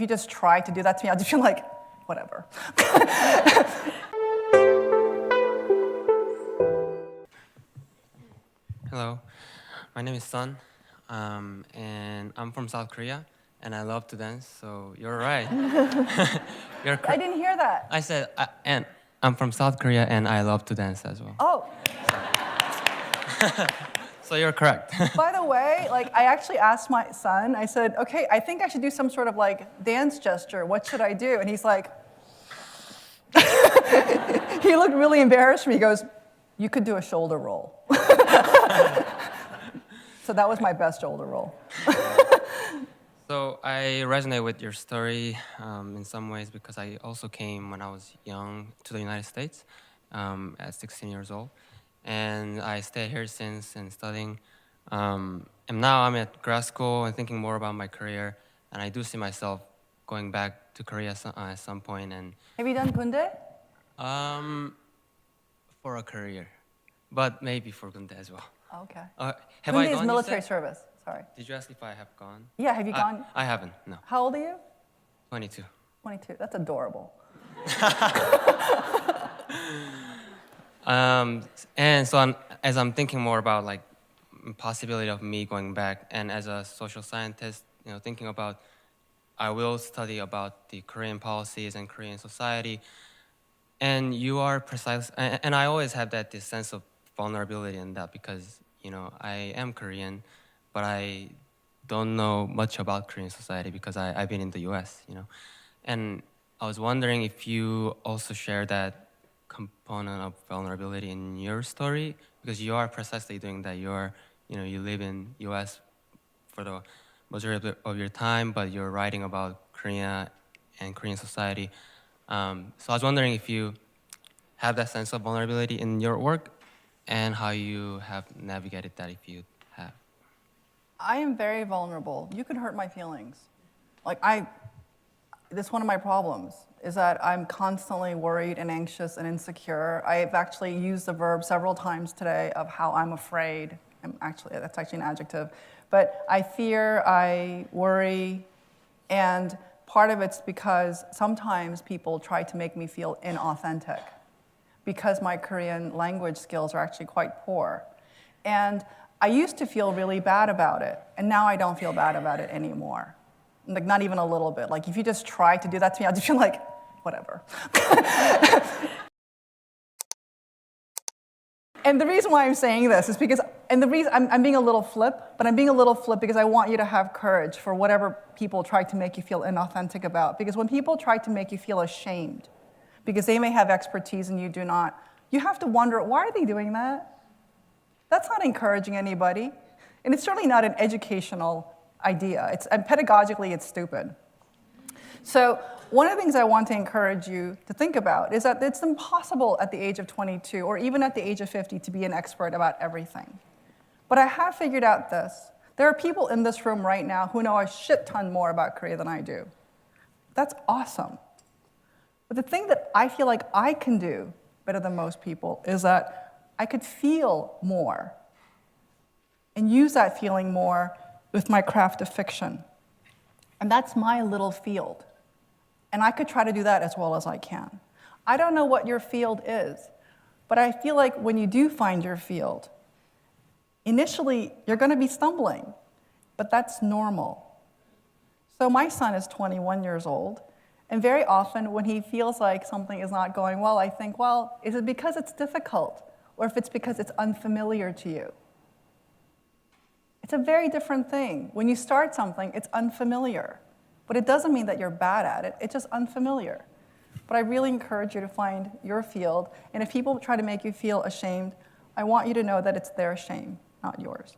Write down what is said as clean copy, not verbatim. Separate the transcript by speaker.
Speaker 1: If you just try to do that to me, I'll just feel like, whatever.
Speaker 2: Hello, my name is Sun, and I'm from South Korea, and I love to dance, so you're right.
Speaker 1: I didn't hear that.
Speaker 2: I said, and I'm from South Korea, and I love to dance as well.
Speaker 1: Oh,
Speaker 2: So you're correct.
Speaker 1: by the way, like I actually asked my son, I said, okay, I think I should do some sort of like dance gesture. What should I do? And he's like, he looked really embarrassed from me. He goes, you could do a shoulder roll. So that was my best shoulder roll.
Speaker 2: So I resonate with your story in some ways because I also came when I was young to the United States at 16 years old. And I stayed here since and studying. And now I'm at grad school and thinking more about my career. And I do see myself going back to Korea at some point. And
Speaker 1: Have you done kunde?
Speaker 2: for a career, but maybe for Gunde as well.
Speaker 1: Okay.
Speaker 2: Have
Speaker 1: Kunde
Speaker 2: I
Speaker 1: is
Speaker 2: gone?
Speaker 1: military service. Sorry.
Speaker 2: Did you ask if I have gone?
Speaker 1: Yeah, have you gone?
Speaker 2: I haven't. No.
Speaker 1: How old are you?
Speaker 2: 22.
Speaker 1: 22. That's adorable.
Speaker 2: And so as I'm thinking more about like possibility of me going back, and as a social scientist, thinking about I will study about the Korean policies and Korean society, and you are precise. And I always have this sense of vulnerability in that because I am Korean, but I don't know much about Korean society because I've been in the U.S. And I was wondering if you also share that component of vulnerability in your story because you are precisely doing that. You live in U.S. for the majority of your time, but you're writing about Korea and Korean society. So I was wondering if you have that sense of vulnerability in your work and how you have navigated that if you have.
Speaker 1: I am very vulnerable. You can hurt my feelings. That's one of my problems, is that I'm constantly worried and anxious and insecure. I've actually used the verb several times today of how I'm afraid. That's actually an adjective. But I fear, I worry, and part of it's because sometimes people try to make me feel inauthentic because my Korean language skills are actually quite poor. And I used to feel really bad about it, and now I don't feel bad about it anymore. Like, not even a little bit. Like, if you just try to do that to me, I'll just feel like, whatever. And the reason why I'm saying this is because, and the reason I'm being a little flip, but I'm being a little flip because I want you to have courage for whatever people try to make you feel inauthentic about. Because when people try to make you feel ashamed, because they may have expertise and you do not, you have to wonder, why are they doing that? That's not encouraging anybody. And it's certainly not an educational idea. And pedagogically, it's stupid. So one of the things I want to encourage you to think about is that it's impossible at the age of 22 or even at the age of 50 to be an expert about everything. But I have figured out this. There are people in this room right now who know a shit ton more about Korea than I do. That's awesome. But the thing that I feel like I can do better than most people is that I could feel more and use that feeling more with my craft of fiction. And that's my little field. And I could try to do that as well as I can. I don't know what your field is, but I feel like when you do find your field, initially you're going to be stumbling, but that's normal. So my son is 21 years old, and very often when he feels like something is not going well, I think, well, is it because it's difficult, or if it's because it's unfamiliar to you? It's a very different thing. When you start something, it's unfamiliar. But it doesn't mean that you're bad at it, it's just unfamiliar. But I really encourage you to find your field, and if people try to make you feel ashamed, I want you to know that it's their shame, not yours.